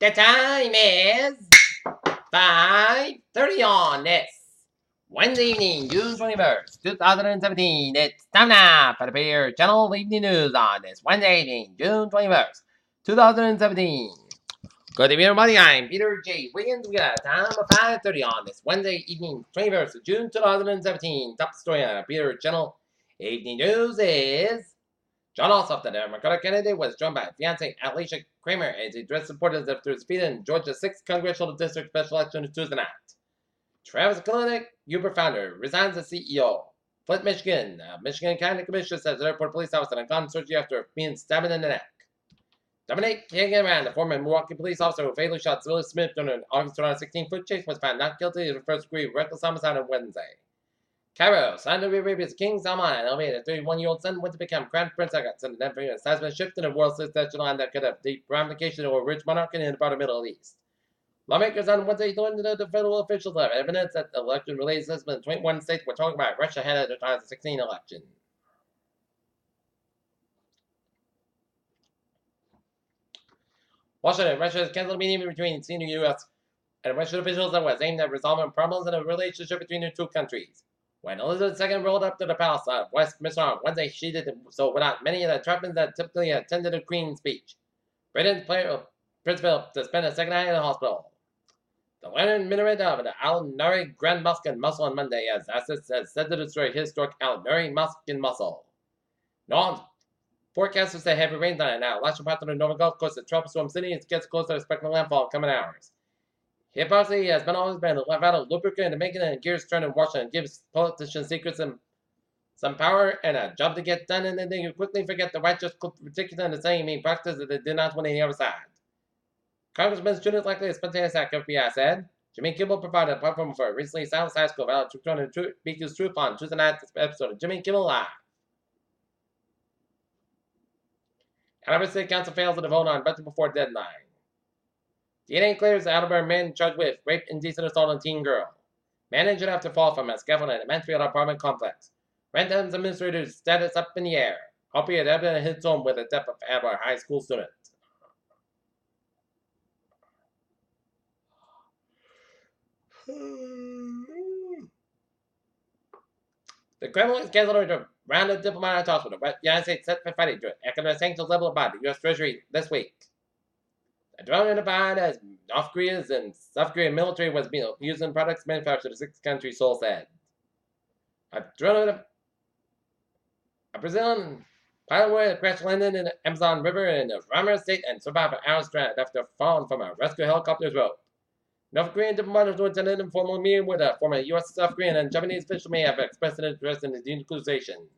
The time is 5:30 on this Wednesday evening, June 21st, 2017. It's time now for the Beer Channel Evening News on this Wednesday evening, June 21st, 2017. Good evening, everybody. I'm Peter J. Wiggins. We got a time of 5:30 on this Wednesday evening, 21st of June 2017. Top story on Peter Channel Evening News is John Ossoff, the Democratic candidate, was joined by fiancée Alicia Kramer as he addressed supporters after his defeat in Georgia's 6th Congressional District special election Tuesday night. Travis Kalanick, Uber founder, resigns as CEO. Flint, Michigan. Michigan County Commissioner says the airport police officer undergone surgery after being stabbed in the neck. Dominic Kagan, the former Milwaukee police officer who fatally shot Willis Smith during an August 2016 foot chase, was found not guilty of the first-degree reckless homicide on Wednesday. Cairo, Saudi Arabia's King Salman elevated a 31-year-old son went to become Crown Prince of the then for a seismic shift in the world's successional line that could have deep ramifications over rich monarch in the broader Middle East. Lawmakers on Wednesday learned that the federal officials have evidence that election-related systems in 21 states were talking about Russia ahead of the 2016 election. Washington, Russia has canceled a meeting between senior U.S. and Russian officials that was aimed at resolving problems in the relationship between the two countries. When Elizabeth II rolled up to the palace of Westminster on Wednesday, she did so without many of the attractions that typically attended a Queen's speech. Britain's Prince Philip to spend a second night in the hospital. The learned minaret of the Al-Nuri Grand Mosque and Muscle on Monday, as ISIS has said to destroy historic Al-Nuri Mosque and Muscle. No forecasters say heavy rain on it now. Lashing part of the Northern Gulf Coast, the tropical storm city gets closer to expecting landfall in coming hours. Hypocrisy has always been a vital lubricant in making it, and gears turn in Washington gives politicians secrets and some power and a job to get done, and then they quickly forget the righteous particular and the same mean practice that they did not win on the other side. Congressman students likely a spontaneous attack, FBI said. Jimmy Kimmel provided a platform for a recently silenced high school about to speak his truth on Tuesday night's episode of Jimmy Kimmel Live. Alabama City Council fails to vote on budget before deadline. DNA clears the Alabama man charged with rape and indecent assault on teen girl. Man injured after fall from a scaffold at a Mansfield apartment complex. Rentham's administrator's status up in the air. Albeit evidence hits home with the death of a high school student. The Kremlin is canceled a round of diplomatic talks with the United States set for fighting to economic sanctions leveled by the U.S. Treasury this week. A drone identified as North Korea's and South Korean military was being used in products manufactured in 6 countries, Seoul said. A Brazilian pilot crash landed in the Amazon River in the Ramar State and survived for hours stranded after falling from a rescue helicopter's rope. North Korean diplomats who attended an informal meeting with a former U.S., South Korean, and Japanese official may have expressed an interest in the denuclearization.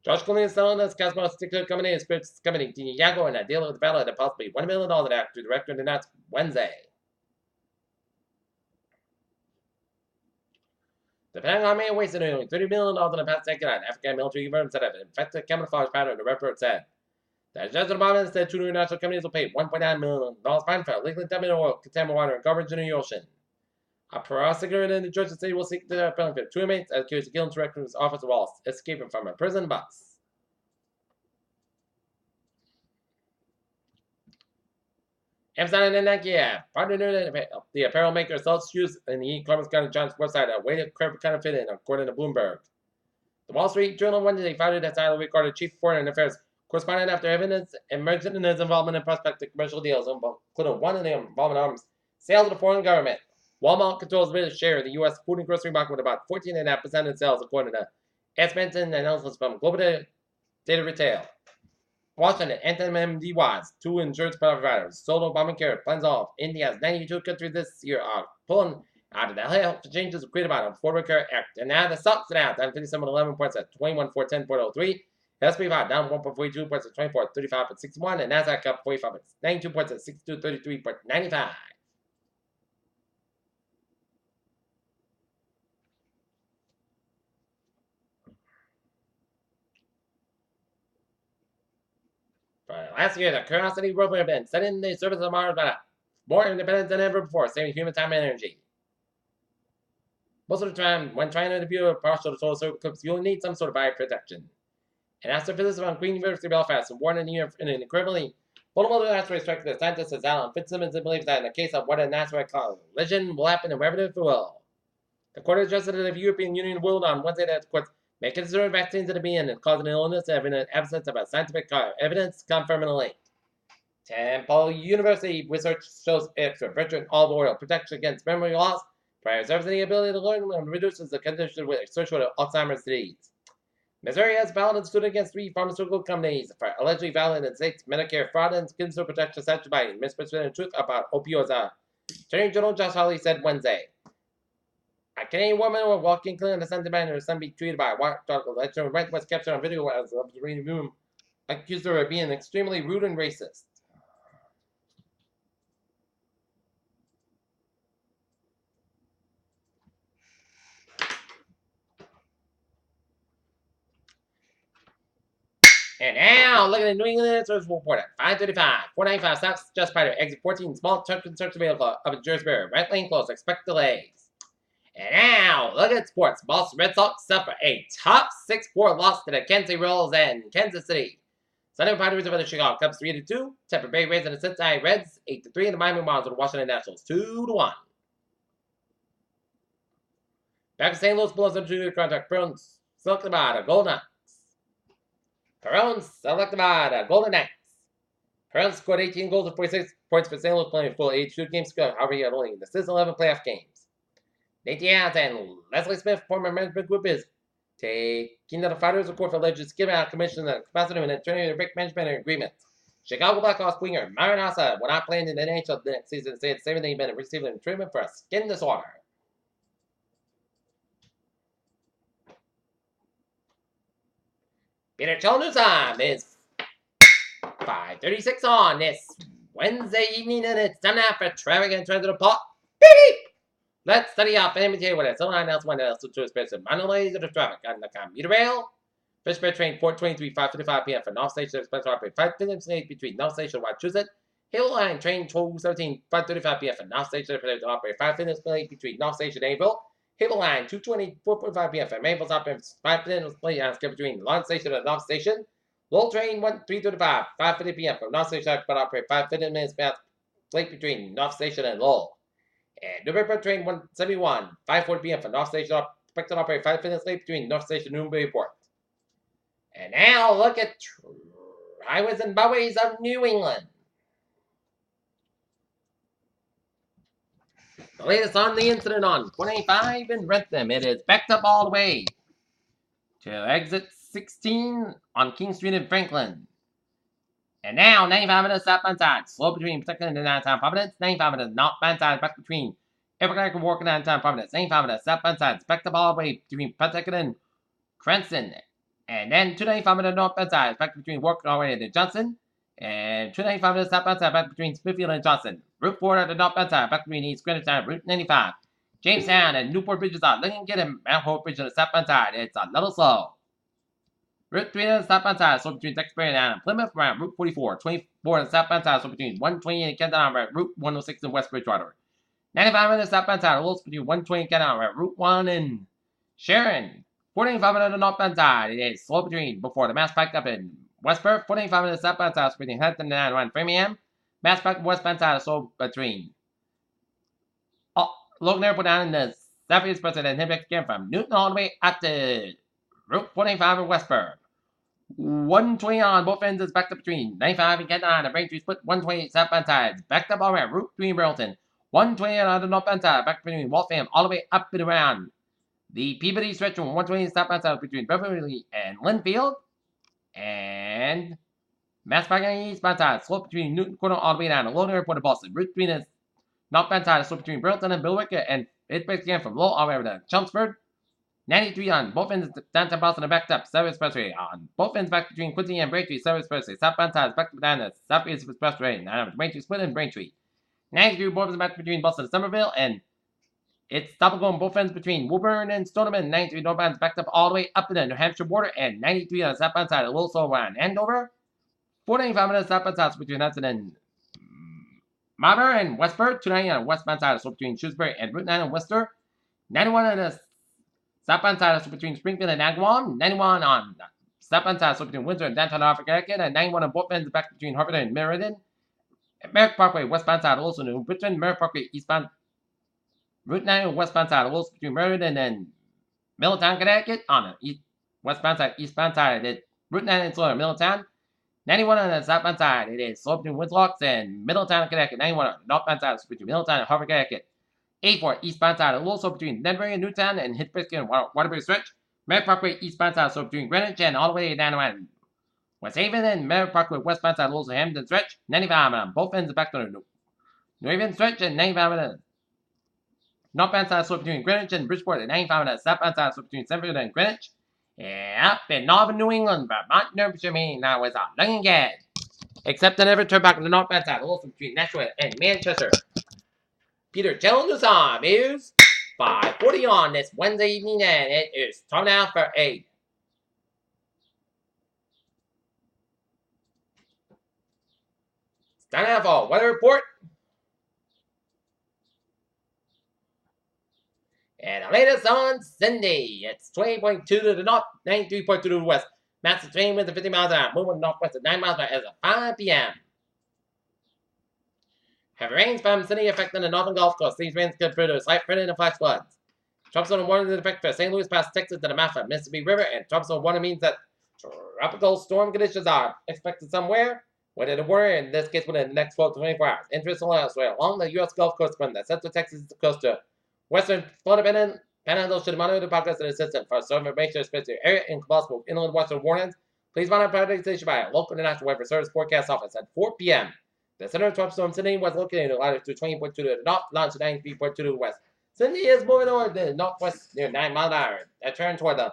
George Clooney is selling his Cosmos Sticker Company and Spirits Company to Yago in a deal with the value of possibly $1 million after the director announced Wednesday. The Pentagon Army wasted nearly $30 million in the past decade on African military firms that have infected camouflage powder, the report said. The Justice Department said 2 international companies will pay $1.9 million fine for illegally dumping oil, contaminated water, and garbage in the ocean. A prosecutor in the Georgia City will seek the penalty of 2 inmates accused of killing director's officer while escaping from a prison bus. Amazon and Nike have partnered the apparel maker sells shoes in the Columbus County John's website at a way to curb counterfeiting, according to Bloomberg. The Wall Street Journal Wednesday founded that title regarded chief foreign affairs correspondent after evidence emerged in his involvement in prospective commercial deals, including one of the involvement arms sales to the foreign government. Walmart controls a share of the U.S. food and grocery market with about 14.5% of sales, according to estimates and announcements from Global Data Retail. Washington, MDYs, 2 insurance providers, sold Obamacare plans off. India's 92 countries this year are pulling out of the health changes created by the Affordable Care Act. And now the stocks are down 57.11 points at 21,410.03. S&P 5 down 1.42 points at 24.35.61, and Nasdaq up 45.92 points at 62.33.95. Last year, the Curiosity rover had been sent in the surface of Mars by more independent than ever before, saving human time and energy. Most of the time, when trying to view a partial solar eclipse, you'll need some sort of eye protection. An astrophysicist from Queen University Belfast warned in an incredibly vulnerable asteroid strike that scientist Alan Fitzsimmons believes that in the case of what an asteroid collision will happen wherever it will. The court addressed the European Union ruled on Wednesday that the courts may consider vaccines that are being causing illness in the absence of a scientific evidence confirming the link. Temple University research shows extra veteran olive oil protection against memory loss, preserves the ability to learn, and reduces the condition associated with Alzheimer's disease. Missouri has filed a suit against 3 pharmaceutical companies for allegedly violating the state's Medicare fraud and consumer protection statute by misrepresenting the truth about opioids. Attorney General Josh Hawley said Wednesday. A Canadian woman was walking clean on the Sunday night and her son be treated by a watchdog. The right was captured on video as the reading room accused her of being extremely rude and racist. And now, look at the New England Answers report at 5:35. 495 South Just Spider, exit 14, small truck construction vehicle up in Jersey, right lane closed, expect delays. And now, look at sports. Boston Red Sox suffer a top 6-4 loss to the Kansas City Royals and Kansas City. Sunday Padres over the Chicago Cubs 3-2. Tampa Bay Rays and the Cincinnati Reds 8-3, and the Miami Marlins with the Washington Nationals 2-1. Back to St. Louis Blues under 2-year contract. Bruins selected by the Golden Knights. Perons selected by the Golden Knights. Perons scored 18 goals and 46 points for St. Louis playing full 82 games. However, he had only the season 11 playoff games. Nate Diaz and Leslie Smith, former management group, is taking to the Fighters of court for alleged skimming out commission and capacity and attorney to break management agreements. Chicago Blackhawks winger Myron Hossa will not play in the NHL next season, said 17 men receiving treatment for a skin disorder. Peter Children's time is 5:36 on this Wednesday evening, and it's time now for traffic and transit report. Beep! Let's study out any material with it. So I one else to express the minor delays of the traffic on the commuter rail. Fishbed train 423, 5:55 p.m. for North Station, expected to operate 5 minutes late between North Station and Wachusett. Hill Line train 217, 5:35 p.m. for North Station, expected to operate 5 minutes late between North Station and April. Hill Line 220, 4:45 p.m. for Maples operates 5 minutes late on schedule between Lawn Station and North Station. Lowell train 3:35, 5:50 p.m. from North Station, expected to operate 5 minutes late between North Station and Lowell. And Newburyport train 171, 5:40 p.m. for North Station, expected to operate 5 minutes late between North Station and Newburyport. And now look at highways and byways of New England. The latest on the incident on 25 in Rentham. It is backed up all the way to exit 16 on King Street in Franklin. And now 95 minutes southbound side, slow between Pawtucket and downtown Providence. 95 minutes northbound side, back between Evergreen and Walker and downtown Providence. 95 minutes southbound side, backed up all the way between Pawtucket and Cranston. And then 295 minutes northbound side, back between Walker all the way to Johnson. And 295 minutes southbound side, back between Smithfield and Johnson. Route 4 at the northbound side, back between East Greenwich and Route 95. Jamestown and Newport Bridges are looking get him. Mount Hope Bridge on the southbound side, it's a little slow. Route 3 on the southbound side, so between Duxbury and Plymouth, around Route 44. 24 on the southbound side, so between 120 and Kenton around Route 106 in West Bridgewater. 95 on the southbound side, also between 120 and Kenton around Route 1 in Sharon. 495 on the northbound side, it is slow between before the Mass Pike up in Westport. 495 on the southbound side, so between Hampton and around Framingham. Mass Pike westbound side, so between Logan Airport down in the southeast person and Hembeck again from Newton all the way up to Route 45 in Westport. 120 on both ends is backed up between 95 and Kenton on the Braintree split. 128 southbound sides, backed up all around Route 3 in Burlington. 120 on the northbound side, back between Waltham all the way up and around the Peabody stretch from 120 southbound side between Beverly and Linfield. And Mass Pike on the eastbound side, slope between Newton Corner all the way down to Logan Airport in Boston. Route 3 is northbound side, slope between Burlington and Billwick, and it breaks again from Lowell all the way over to Chelmsford. 93 on both ends downtown Boston and backed up. Southwest Expressway on both ends back between Quincy and Braintree. Southwest Expressway. Southbound side is back down the Southeast Expressway. Now Braintree split in Braintree. 93 both ends back between Boston and Somerville, and it's stoppable on both ends between Woburn and Stoneman. 93 northbound is backed up all the way up to the New Hampshire border, and 93 on the southbound side a little slow around Andover. 495 minutes southbound side between Hudson and Marlborough and Westford. 290 on the westbound side so between Shrewsbury and Route 9 and Worcester. 91 on the southbound side is between Springfield and Agawam. 91 on the southbound side between Windsor and downtown Harvard Connecticut, and 91 on both ends back between Harvard and Meriden. And Merrick Parkway westbound side also New Richmond, Merrick Parkway eastbound Route 9 westbound side also between Meriden and Middletown, Connecticut on the westbound side, eastbound side. Route 9 is slower, Middletown. 91 on the southbound side, it is slow between Woodlocks and Middletown, Connecticut. 91 on the northbound side, between Middletown and Harvard, Connecticut. 84 eastbound side, a little slow between Denbury and Newtown and Hitchcock and Waterbury Stretch. Merrick Parkway eastbound side, so between Greenwich and all the way down to West Haven and Merrick Parkway westbound side, a little Hampton Stretch. 95 on both ends back to the New Haven Stretch and 95 on the northbound side, so between Greenwich and Bridgeport. And 95 on the southbound side, so between Sanford and Greenwich. And up in northern New England, Vermont, New Hampshire, Maine, now is a long again. Except I never turn back on the northbound side, also between Nashua and Manchester. Peter challenges on is 5:40 on this Wednesday evening, and it is time now for a weather report. And the latest on Sunday, it's 20.2 to the north, 93.2 to the west. Massive train with 50 miles an hour, moving northwest at 9 miles an hour as of 5 p.m. Heavy rains from Sunday affecting the northern Gulf Coast. These rains could produce slight flooding and flash floods. Tropical warning in effect for St. Louis past Texas to the mouth of Mississippi River, and tropical warning means that tropical storm conditions are expected somewhere within the water, in this case within the next 12 to 24 hours. Interestingly elsewhere, along the U.S. Gulf Coast from the central Texas coast to western Florida Panhandle should monitor the progress of the system for some information specific area and possible inland western warnings. Please monitor prioritization by a local International Weather Service forecast office at 4 p.m. The center of tropical storm Cindy was located in latitude 20.2 to the north, longitude 93.2 to the west. Cindy is moving toward the northwest near 9 miles an hour. A turn toward the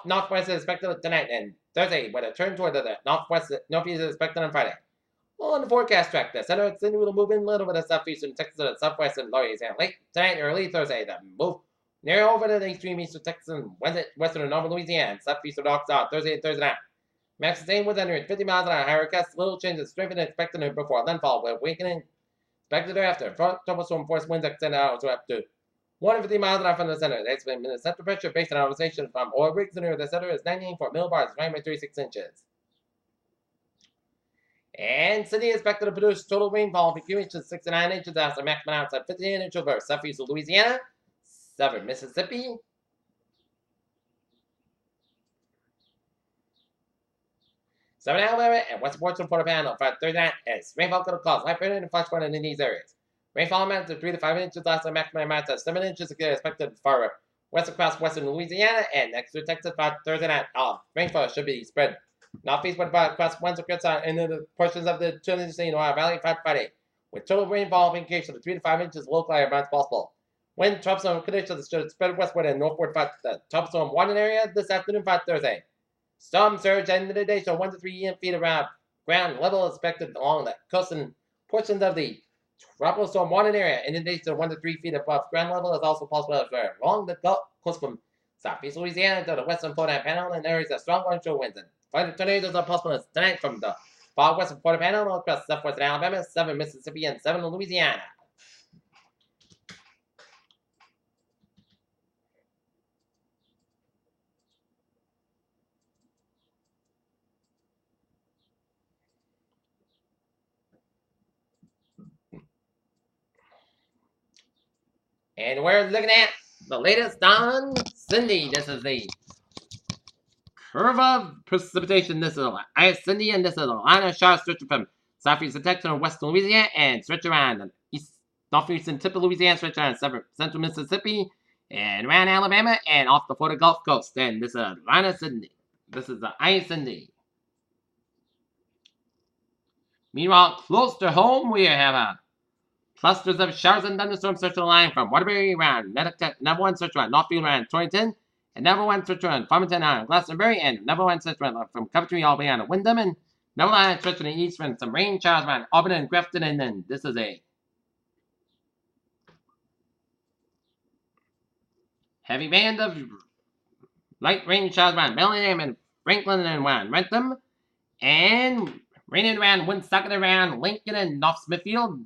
northwest is expected tonight and Thursday, with a turn toward the northeast is expected on Friday. On the forecast track, the center of Cindy will move in a little bit of southeastern Texas to the southwest and Louisiana late tonight and early Thursday. The move near over to the extreme eastern Texas and western and northern Louisiana and southeastern Arkansas Thursday and Thursday night. Max sustained was under 50 miles an hour. Higher cast little changes strength than expected before landfall, with weakening expected thereafter. Tropical storm force winds extend out to up to 150 miles an hour from the center. The estimated central pressure based on observation from oil rigs near the center is 98 millibars, 9.36 inches. And Sydney is expected to produce total rainfall of accumulation 69 inches after maximum outside 58 inches over southeast of Louisiana, southern Mississippi, southern Alabama, and western portion of Florida Panhandle for Thursday night as rainfall could cause light rain and flash flood in these areas. Rainfall amounts of 3 to 5 inches last time maximum amounts of 7 inches expected for west across western Louisiana and next to Texas for Thursday night. Rainfall should be spread northeastward across west across into the portions of the Tennessee Valley Friday, with total rainfall indication of 3 to 5 inches locally amounts possible. Wind tropical conditions should spread westward and northward for the tropical warning area this afternoon for Thursday. Storm surge at the end of the day, so 1 to 3 feet around ground level expected along the coast and portions of the tropical storm warning area. Inundation 1 to 3 feet above ground level is also possible elsewhere along the coast from southeast Louisiana to the western Florida Panhandle and areas of strong onshore winds. And violent tornadoes are possible tonight from the far western Florida Panhandle across southwestern Alabama, southern Mississippi, and southern Louisiana. And we're looking at the latest on Cindy. This is the curve of precipitation. This is Cindy, and this is a line of showers stretching from southeastern Texas and western Louisiana and stretch around the northeastern tip of Louisiana, stretch around central Mississippi and around Alabama and off the Florida Gulf Coast. And this is a line of Cindy. This is the ice Cindy. Meanwhile, close to home, we have clusters of showers and thunderstorms stretching the line from Waterbury around number 1 stretch around Northfield around Torrington, and number 1 stretch around Farmington around Glastonbury, and number 1 stretch around from Coventry all the way down to Windham, and number 1 stretch in the east from some rain showers around Auburn and Grafton, and then this is a heavy band of light rain showers around Bellingham and Franklin and around Rentham, and raining around Woonsocket around Lincoln and North Smithfield.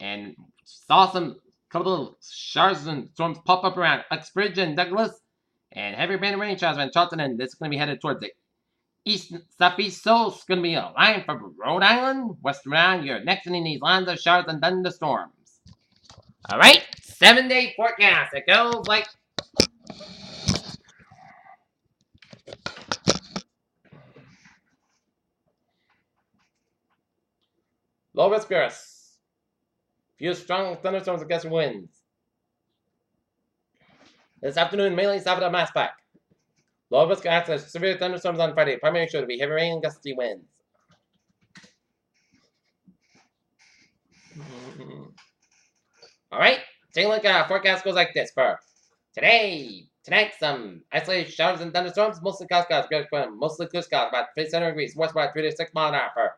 And saw some couple of showers and storms pop up around Uxbridge and Douglas, and heavy rain and rain showers around Charlton, and this is going to be headed towards the east, southeast, so it's going to be a line from Rhode Island, west around. You're next in these lines of showers and thunderstorms. All right, 7-day forecast. It goes like low risk bears. Few strong thunderstorms and gusty winds. This afternoon, mainly south of Mass Pack. Low risk access severe thunderstorms on Friday. Primary show to be heavy rain and gusty winds. Alright, take a look at our forecast goes like this for today. Tonight, some isolated showers and thunderstorms, mostly clouds, mostly clear skies, about 57 degrees, west about 3 to 6 miles an hour for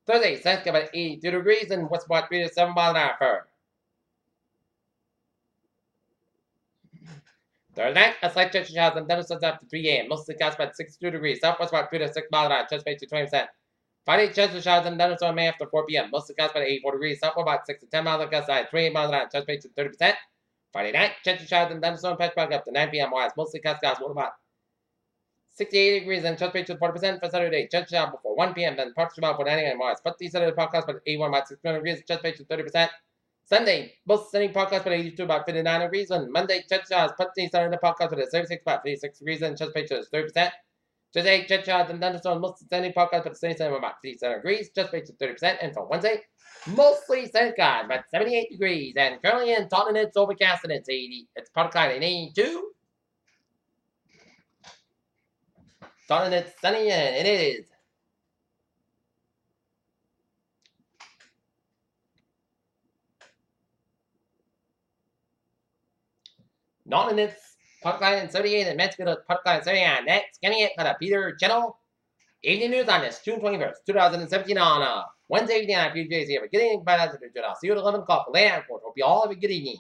Thursday, sun's about 82 degrees, and west about 3 to 7 miles an hour for Thursday night, a slight chance of showers and thunderstorms after 3 a.m., mostly clouds about 62 degrees, southwest about 3 to 6 miles an hour, chance rate to 20%. Friday, chance of showers and thunderstorms May after 4 p.m. Mostly clouds about 84 degrees, south about 6 to 10 miles on gust side, 28 miles an hour, chance rate to 30%. Friday night, chance of showers and thunderstorms patch back up to 9 p.m. wise, mostly clouds, what about 68 degrees and chance rate to 40% for Saturday. Chance of showers before 1 p.m. then parts about 9 a.m. wise. But the Saturday podcast about 81 about 61 degrees, chance rate to 30%. Sunday, both sunny podcast about 82 about 59 degrees, and Monday, chance of showers, but the Saturday podcast about 36 about 56 degrees and chance rate to 30%. Today, chance showers and thunderstorms, mostly sunny podcast about 77 about 57 degrees, just rate to 30%. And for Wednesday, mostly sunny skies, about 78 degrees. And currently in Taunton, it's overcast and it's 80. It's part cloud in 82. Taunton, it's sunny and it is. Taunton, it's part cloud in 78 and Mexico, part cloud in 79. Next, getting it for the Peter channel. Evening news on this June 21st, 2017 on Wednesday evening. I'm PJ's here. Getting back to the I'll see you at 11 o'clock. Hope you all have a good evening.